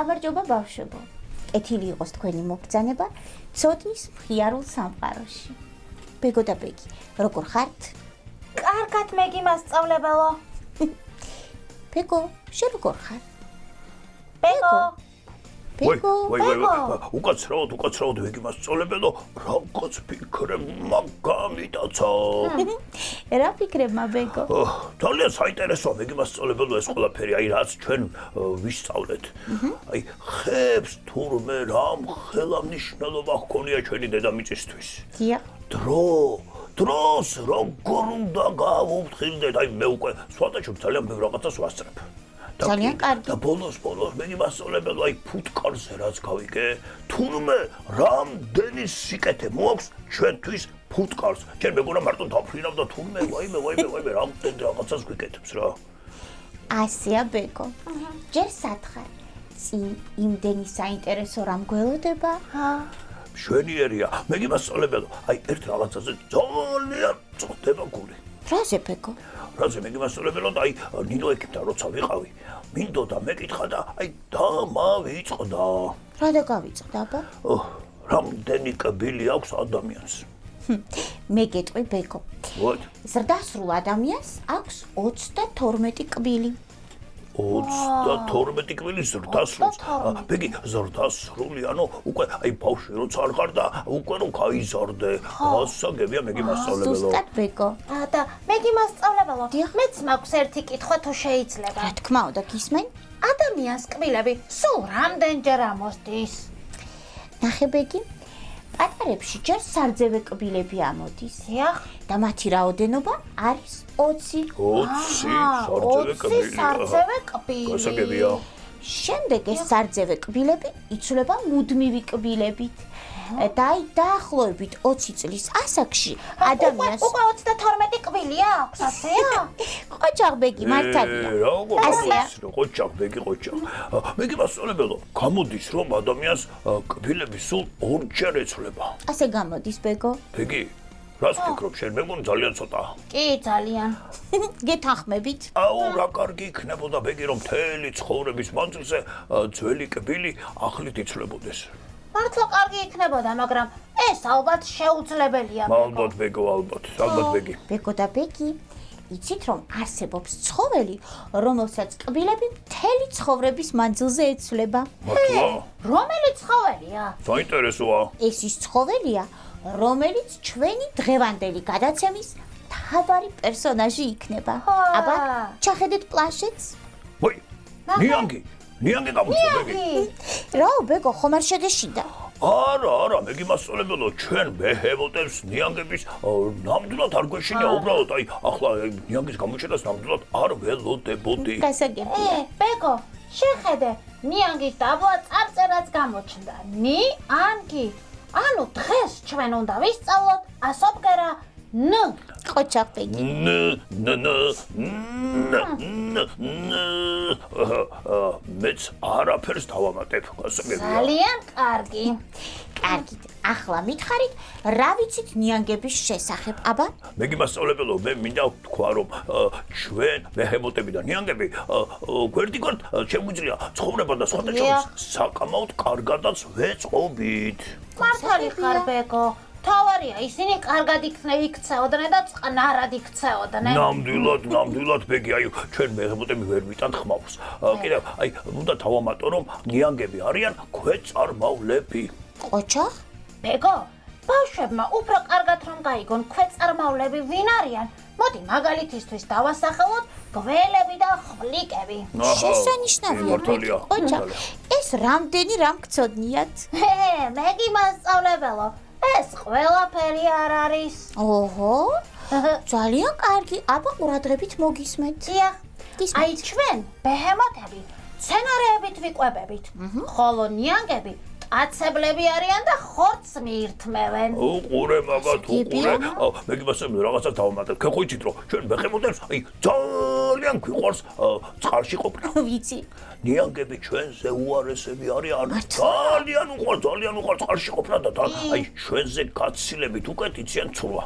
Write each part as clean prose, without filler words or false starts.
გამარჯობა ბავშვებო. კეთილი იყოს თქვენი მობრძანება ცოდნის მხიარულ სამყაროში. ბეგო და ბეგი, როგორ ხართ? კარგად მეგი მასწავლებელო. ბეგო, შენ როგორ ხარ? ბეგო. ბეგო, უკაცრავად ვეგი მასწავლებელო, რაღაც ფიქრებმა გამიტაცა. რა ფიქრებმა ბეგო? ძალიან საინტერესოა ვეგი მასწავლებელო ეს ყველაფერი, აი რაც ჩვენ ვისწავლეთ. აი ხებს თურმე რამ ხელა მნიშვნელობა ჰქონია ჩვენი დედამიწისთვის. დიახ. დროს როგორ უნდა გავუფრთხილდეთ, აი მე უკვე სხვადასხვა ძალიან ბევრ რაღაცას ვასწრებ. ძალიან კარგი. და ბოლოს მეგი მასწავლებელო, აი ფუტკარზე რაც გავიგე, თურმე რამდენი სიკეთე მოაქვს ჩვენთვის ფუტკარს. ჩვენ მეგონა მარტო დაფრინავ და თურმე ვაიმე რამდენი რაღაცას გვიკეთებს რა. ასეა ბეგო. ჯერ სათხარ. წინ იმდენი საინტერესო რამ გველოდება? მშვენიერია, მეგი მასწავლებელო, აი ერთ რაღაცაზე ძალიან წოდება გული. რაზე ბეგო? რაზე მეგი მასწავლებელო და აი ნინო ექიმთან როცა ვიყავი, მინდოდა მეკითხა და აი დამავიწყდა. რა და გავიწყდა აბა? რამდენი კბილი აქვს ადამიანს? მე გეტყვი ბეგო. ზრდასრულ ადამიანს აქვს 32 კბილი. 32 კბილი ზრდასრულს. ბეგი, ზრდასრული, ანუ უკვე აი ბავშვი როცა არ ხარ და უკვე რომ გაიზარდე. გასაგებია მეგი მასწავლებელო. ზუსტად ბეგო. და მეგი მასწავლებელო, მეც მაქვს ერთი კითხვა თუ შეიძლება. რა თქმა უნდა, გისმენ? ადამიანს კბილები სულ რამდენჯერ ამოსდის? ნახე ბეგი, პატარებში ჯერ სარძევე კბილები ამოდის. დიახ. და მათი რაოდენობა არის 20. 20 სარძევე კბილი. გასაგებია. შემდეგ ეს სარძევე კბილები იცვლება მუდმივი კბილებით. და აი დაახლოებით 20 წლის ასაკში ადამიანს უკვე 32 კბილი აქვს, ასეა? ყოჩაღ ბეგი მართალია. ყოჩაღ ბეგი. მეგი მასწავლებელო, გამოდის რომ ადამიანს კბილები სულ ორჯერ ეცვლება. ასე გამოდის ბეგო. ბეგი, რას ფიქრობ შენ? მე მგონი ძალიან ცოტა. კი, ძალიან. გეთანხმებით? რა კარგი იქნებოდა ბეგი რომ მთელი ცხოვრების მანძილზე ძველი კბილი ახლით იცვლებოდეს. მართლა კარგი იქნებოდა, მაგრამ ეს ალბათ შეუძლებელია. ალბათ ბეგო, ალბათ ბეგი. ბეგო და ბეგი, იცით რომ არსებობს ცხოველი, რომელსაც კბილები მთელი ცხოვრების მანძილზე ეცვლება? მართლა? რომელი ცხოველია? საინტერესოა. ეს ის ცხოველია, რომელიც ჩვენი დღევანდელი გადაცემის მთავარი პერსონაჟი იქნება. აბა, ჩახედეთ პლანშეტს. ვაი, ნიანგი გამოჩნდა ბეგი. რაო ბეგო, ხომ არ შეგეშინდა? არა, მეგი მასწავლებელო, ჩვენ ბეჰემოტებს ნიანგების ნამდვილად არ გვეშინია, უბრალოდ აი ახლა ნიანგის გამოჩენას ნამდვილად არ ველოდებოდი. გასაგებია. ბეგო, შეხედე, ნიანგის დაბლა წარწერაც გამოჩნდა. ნიანგი. ანუ დღეს ჩვენ უნდა ვისწავლოთ ასობგერა ნ. ყოჩაღ ბეგი. მეც არაფერს დავამატებ, გასაგებია. ძალიან კარგი. კარგით, ახლა მითხარით, რა ვიცით ნიანგების შესახებ, აბა? მეგი მასწავლებელო, მე მინდა ვთქვა, რომ ჩვენ ბეჰემოტები და ნიანგები გვერდიგვერდ შეგვიძლია ცხოვრება და სხვათა შორის საკამაოდ კარგადაც ვეწყობით. მართალი ხარ ბეგო. თავარია, ისინი კარგად იქცეოდნენ და წყნარად იქცეოდნენ. ნამდვილად ბეგი, აი ჩვენ ბეჰემოტები ვერ ვიტანთ ხმავს. კიდევ აი უნდა დავამატო, რომ ნიანგები არიან ქვეწარმავლები. ყოჩაღ? ბეგო, ბავშვებმა უფრო კარგად რომ გაიგონ ქვეწარმავლები ვინ არიან, მოდი მაგალითისთვის დავასახელოთ გველები და ხვლიკები. შესანიშნავია ბეგი. ყოჩაღ, ეს რამდენი რამ გწოდნიათ? მეგი მასწავლებელო, ეს ყველაფერი არ არის. ოჰო, ძალიან კარგი, აბა ყურადღებით მოგისმენთ. დიახ, აი ჩვენ ბეჰემოტები მცენარეებით ვიკვებებით, ხოლო ნიანგები აცებლები არიან და ხორცს მიირთმევენ. უყურე მაგათ, უყურე. მეგი მასწავლებელო, რაღაცას დავამატებ. გეხვიცით რომ ჩვენ ბეჰემოტებს აი ძალიან გვიყვარს წყარში ყოფნა. ვიცი. ნიანგები ჩვენზე უარესები არიან. ძალიან უყვარს წყარში ყოფნა და აი ჩვენზე გაცილებით უკეთ იციან ცურვა.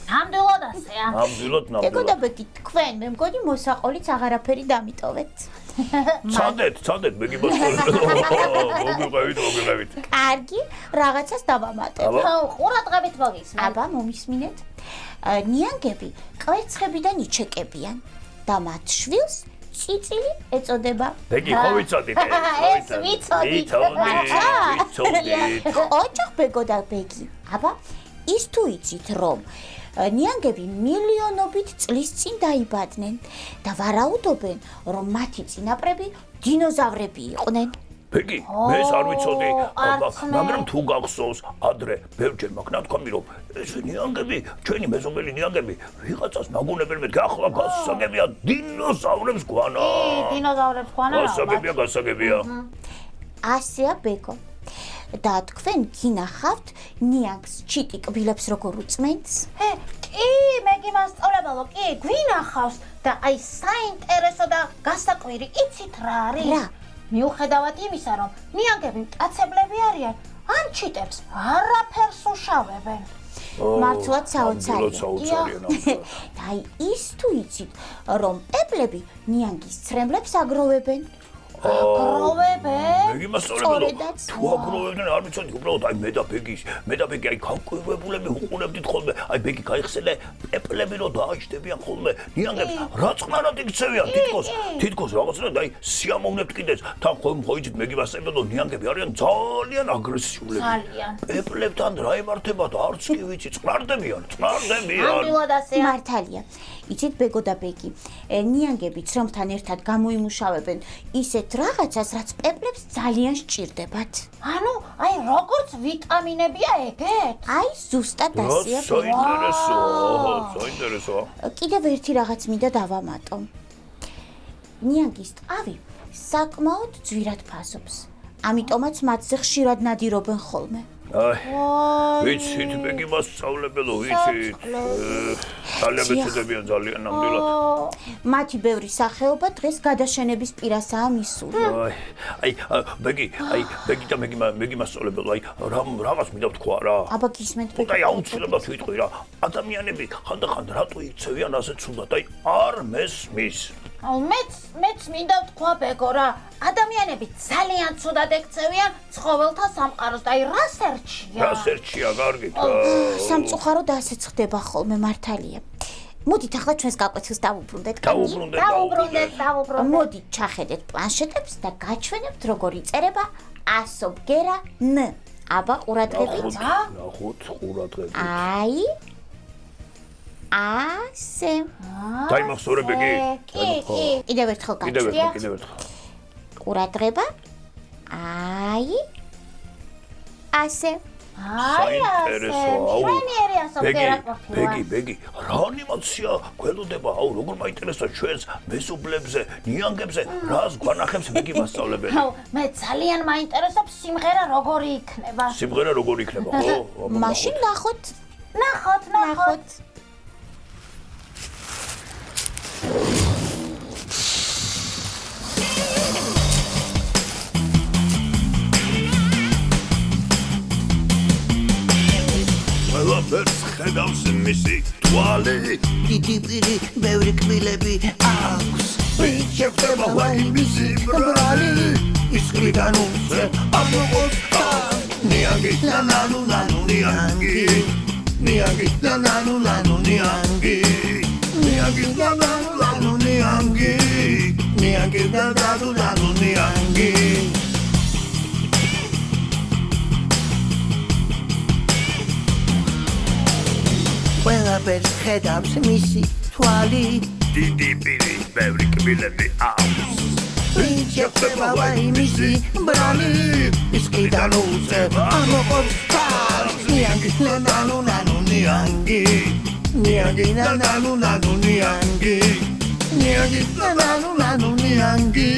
ნამდვილად ასეა. ნამდვილად ეკო და ნამდვილად. ბეგი თქვენ მე მგონი მოსაყოლიც აღარაფერი დამიტოვეთ. ცადეთ მე მოგიყევით. კარგი, რაღაცას დავამატებ. აბა. ყურადღებით მოგისმენთ. აბა მომისმინეთ. ნიანგები კვერცხებიდან იჩეკებიან და მათ შვილს წიწილი ეწოდება. ბეგი ხო ვიცოდით? ეს ვიცოდით. ვიცოდით. ოჯახ ბეგო და ბეგი. აბა ის თუ იცით რომ ნიანგები მილიონობით წლის წინ დაიბადნენ და ვარაუდობენ რომ მათი წინაპრები დინოზავრები იყვნენ. ბეგი, მე ეს არ ვიცოდი, არც მე. მაგრამ თუ გახსოვს, ადრე ბევრჯერ მაქვს ნათქვამი, რომ ეს ნიანგები, ჩვენი მეზობელი ნიანგები, ვიღაცას ნაგუნებენ მეთქე, ახლა გასაგებია დინოზავრებს გვანა. დინოზავრებს გვანა. გასაგებია. ასეა ბეგო. და თქვენ გინახავთ ნიანგს ჩიტი კბილებს როგორ უწმენს? კი, მე გიმასწავლებელო, კი, გვინახავს და აი საინტერესო და გასაკვირი იცით რა არის? რა? მიუხედავად იმისა, რომ ნიანგები მტაცებლები არიან, ამ ჩიტებს არაფერს უშავებენ. მართლაც საოცარია. საოცარია. და აი ის თუ იცით რომ პეპლები ნიანგის ცრემლებს აგროვებენ? აგროვებენ? მე გიმასწავლებელო, სწორედაც. თუ აგროვებდნენ არ ვიცოდი, უბრალოდ აი მე და ბეგი აი გავკვირვებულები უყურებდით ხოლმე, აი ბეგი გაიხსენე პეპლები რო დააჭდებიან ხოლმე ნიანგებს, რა წყნარად იქცევიან თითქოს რაღაცნაირად აი სიამოვნებთ კიდეც, თან ხო იცით მე გიმასწავლებელო, ნიანგები არიან ძალიან აგრესიულები. ძალიან. პეპლებთან რა ემართებათ, არც კი ვიცი, წყნარდებიან. ნამდვილად ასეა. მართალია. იცით ბეგო და ბეგი, ნიანგები ცრემლთან ერთად გამოიმუშავებენ ისეთ რაღაცას, რაც პეპლებს ძალიან სჭირდებათ. ანუ, აი როგორც ვიტამინებია ეგეთ? აი ზუსტად ასეა. საინტერესოა. კიდევ ერთი რაღაც მინდა დავამატო. ნიანგის ტყავი საკმაოდ ძვირად ფასობს. ამიტომაც მათზე ხშირად ნადირობენ ხოლმე. ვიცით, მე გიმასწავლებელო, ვიცით. ძალიან მეცოდებიან ძალიან ნამდვილად. მათი ბევრი სახეობა დღეს გადაშენების პირასაა მისული. აი, ბეგი და მე გიმასწავლებელო, აი, რაღაც მინდა ვთქვა რა. აბა გისმენთ ბეგი. აი, აუცილებლად ვიტყვი რა. ადამიანები ხანდახან რატო იქცევიან ასე ცუდად? აი, არ მესმის. აუ მეც მინდა ვთქვა ბეგო რა. ადამიანები ძალიან ცუდად ექცევიან ცხოველთა სამყაროს და აი რა სერჩია? რა სერჩია, კარგით. სამწუხაროდ ასეც ხდება ხოლმე მართალია. მოდით ახლა ჩვენს გაკვეთილს დავუბრუნდეთ. დაუბრუნდეთ. მოდით ჩახედეთ პლანშეტებს და გაჩვენებთ როგორ იწერება ასობგერა ნ. აბა ყურადღებით. ნახოთ, ყურადღებით. აი ასე. დაიმახსოვრე ბეგი. კი. კიდევ ერთხელ კიდევ გაჩვენებთ. ერთხელ. ყურადღება. აი ასე. საინტერესოა. ჩვენიერი ასობგერა ყოფილა. ბეგი, რა ანიმაცია გველოდება, აუ, როგორ მაინტერესებს ჩვენს მეზობლებზე, ნიანგებზე, რას გვანახებს ბეგი მასწავლებელი. აუ, მე ძალიან მაინტერესებს სიმღერა როგორი იქნება. სიმღერა როგორი იქნება, ხო? მაშინ ნახოთ. ნახოთ. ყველაფერს ხედავს მისი თვალი, დიდი პირი, ბევრი კბილები აქვს. ვინ შეხვდება ვაიმისი ბრალი, ისკრიდან უწევ ამოყოს ნიანგი, ნანუ ნიანგი, ნიანგი, ნანუ ნიანგი, ნიანგი, ნანუ ნიანგი, ნიანგი, ნანუ ნიანგი. ყველაფერს ხედავს მისი თვალი, დიდი პირი, ბევრი კბილები აქვს. ვინ შეხვდება ვაიმისი ბრალი, ისკრიდან უწევ ამოყობს თავს. ნიანგი, ნანუ ნიანგი, ნიანგი, ნანუ ნიანგი, ნიანგი, ნანუ ნიანგი,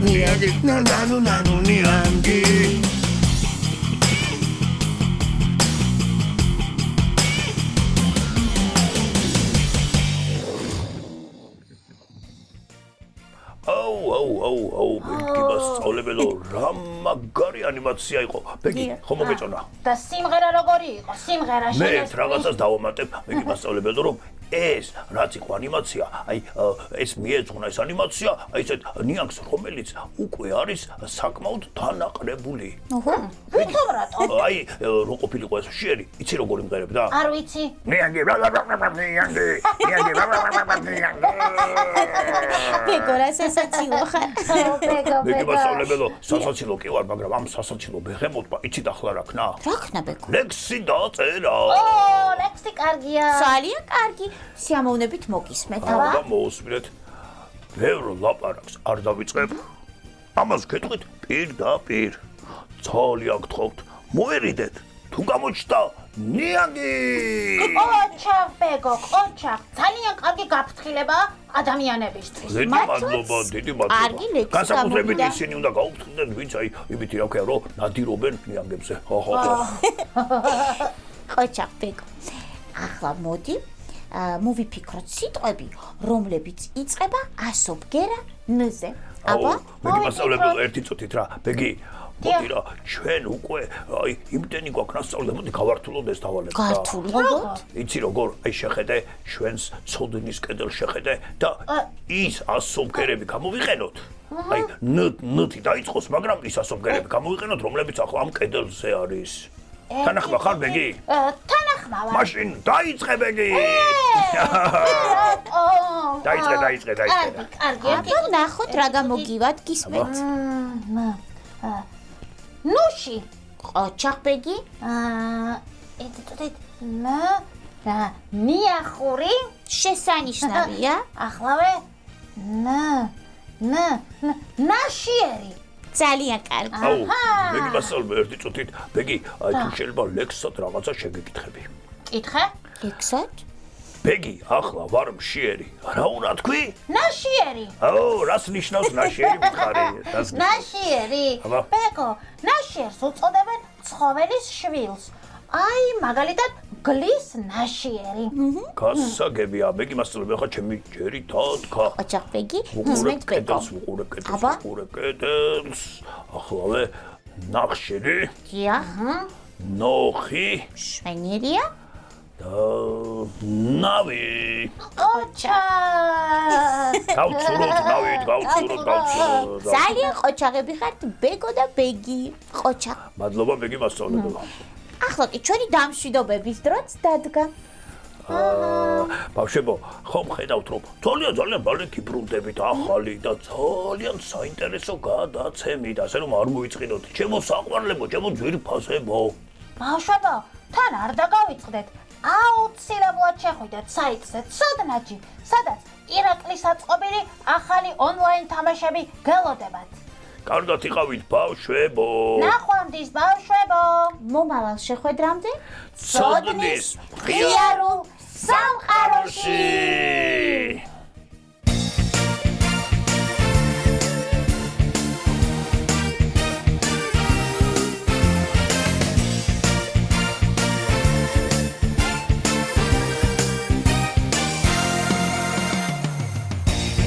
ნიანგი, ნანუ ნიანგი. აუ, ბეგი მასწავლებელო, რა მაგარი ანიმაცია იყო. ბეგი, ხომ მოგეწონა? და სიმღერა როგორი იყო? სიმღერა მე რაღაცას დავამატებ, ბეგი მასწავლებელო, რომ ეს რაც იყო ანიმაცია, აი ეს მიეძღვნა ეს ანიმაცია, აი ესეთ ნიანგს, რომელიც უკვე არის საკმაოდ დანაყრებული. ვითომ რატო? აი რო ყოფილიყო ეს შიერი, იცი როგორ იმღერებდა? არ ვიცი. ნიანგი. ბეგო რა სასაცილო ხარ. ბეგი მასწავლებელო, სასაცილო კი ვარ, მაგრამ ამ სასაცილო ბეღემოტმა იცი და ახლა რა ქნა? რა ქნა ბეგო? ლექსი დაწერა. ლექსი კარგია. ძალიან კარგი. სიამოვნებით მოგისმენთ. და მოусმინეთ. ბევრ ლაპარაკს არ დავიწყებ. ამას გეტყვით პირდაპირ. ძალიან გთხოვთ, მოერიდეთ. თუ გამოჩნდა ნიანგი. ოჩახ ბეგო, ოჩახ. ძალიან კარგი გაფრთხილება ადამიანებისთვის. დიდი მადლობა. კარგი ლექსი განსაკუთრებით გამოვიდა. ისინი უნდა გაუფრთხილდეთ, ვინც აი იმითი რა ქვია, რომ ნადირობენ ნიანგებზე. ყოჩახ ბეგო. ახლა მოდი მოვიფიქროთ სიტყვები, რომლებიც იწყება ასობგერა ნ-ზე. აბა, ბეგი მასწავლებელო, ერთი წუთით რა. ბეგი, მოდი რა, ჩვენ უკვე აი იმდენი გვაქვს ნასწავლი, მოდი გავართულოთ ეს დავალება. გართულობთ? იცი როგორ, აი შეხედე, ჩვენს ცოდნის კედელს შეხედე და ის ასობგერები გამოვიყენოთ. აი ნ-ი დაიწყოს, მაგრამ ის ასობგერები გამოვიყენოთ, რომლებიც ახლა ამ კედელზე არის. თანახმა ხარ ბეგი? თანახმა ვარ. მაშინ დაიწყე ბეგი. დაიწყე. კარგი. აბა, ნახოთ რა გამოგივათ, გისმენთ. ნუში. ყოჩახ ბეგი. ეთიტ ნიახური. შესანიშნავია. ახლავე ნაშიერი. ძალიან კარგი. აუ, ბეგი მასწავლებელი, ერთი წუთით. ბეგი, აი თუ შეიძლება ლექსად რაღაცა შეგეკითხები. კითხე? ლექსად? ბეგი, ახლა ვარ მშიერი. რა უნდა თქვი? ნაშიერი. აუ, რას ნიშნავს ნაშიერი მითხარი? ნაშიერი. აბა. ბეგო, ნაშიერს უწოდებენ ცხოველის შვილს. აი, მაგალითად, გლის ნაშიერი. გასაგებია, ბეგი მასწავლებელი, ახლა ჩემი ჯერი დადგა. ყოჩახ ბეგი, გისმენთ ბეგო. ვუყურებ აბა. კედელს. ახლა ნახშირი, დიახ, ნოხი შვენიერია. და ნავი. ოჩა. გავცუროთ ნავით, გავცუროთ. ძალიან ყოჩაღები ხართ ბეგო და ბეგი. ყოჩახ. მადლობა ბეგი მასწავლებელო. ახლა კი ჩვენი დამშვიდობების დროც დადგა. ბავშვებო, ხომ ხედავთ რომ ძალიან მალე გიბრუნდებით ახალი და ძალიან საინტერესო გადაცემით, ასე რომ არ მოიწყინოთ. ჩემო საყვარლებო, ჩემო ძვირფასებო. ბავშვებო, თან არ დაგავიწყდეთ. აუცილებლად შეხვიდეთ საიტზე ცოდნაჯი, სადაც ირაკლის აწყობილი ახალი ონლაინ თამაშები გელოდებათ. კარგად იყავით ბავშვებო. ნახვამდის ბავშვებო. მომავალ შეხვედრამდე ცოდნის ღიარულ სამყაროში.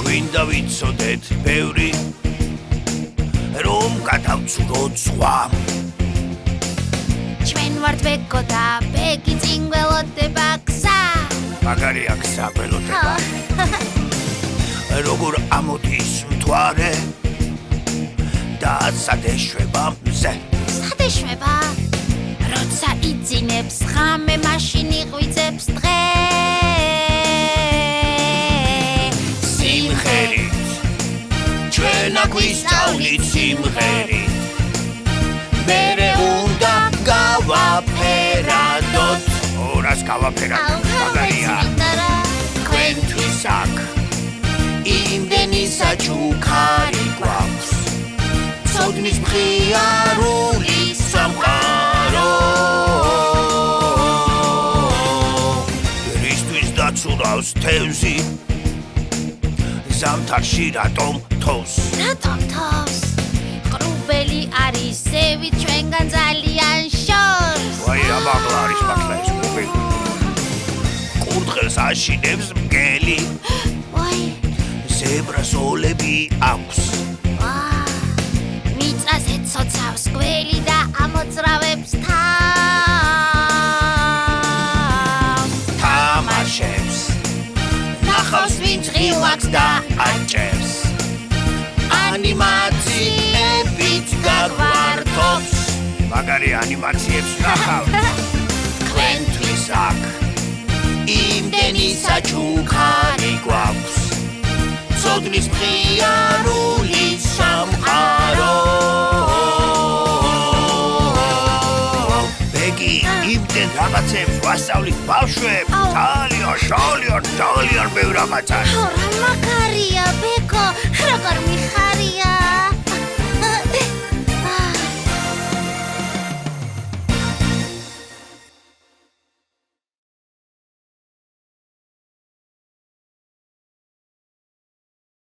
გვინდა ვიცოდეთ ბევრი რომ გადავცუროთ სხვა. ჩვენ ვართ ბეგო და ბეგი წინ გველოდება გზა. მაგარია გზა გველოდება. როგორ ამოდის მთვარე და სადეშვება მზე. სადეშვება როცა იძინებს ღამე მაშინ იღვიძებს დღე. სიმღერით ჩვენ აგვისწავლით სიმღერით. მერე უნდა გავაფერადოთ. რას გავაფერადოთ? მაგარია. თქვენთვის აქ იმდენი საჩუქარი გვაქვს. ცოდნის მხიარული სამყარო. რისთვის დაცურავს თევზი? ზამთარში რატომ თოვს? რატომ თავს? ყრუბელი არის ზევი ჩვენგან ძალიან შორს. ვაი, ამაღლა არის მართლა ეს ყრუბელი. კურდღელს აშინებს მგელი. ვაი, ზებრას ოლები მოძრავებს თავს თამაშებს ნახავს ვინ ღილაკს და აჭერს ანიმაციებით გაგვართობს მაგარი ანიმაციებს ნახავთ თქვენთვის აქ იმდენი საჩუქარი გვაქვს ცოდნის მხიარული სამყარო ბეგი იმდენ რაღაცებს ვასწავლით ბავშვებს ძალიან ბევრ რაღაცას რა მაგარია ბეკო როგორ მიხარია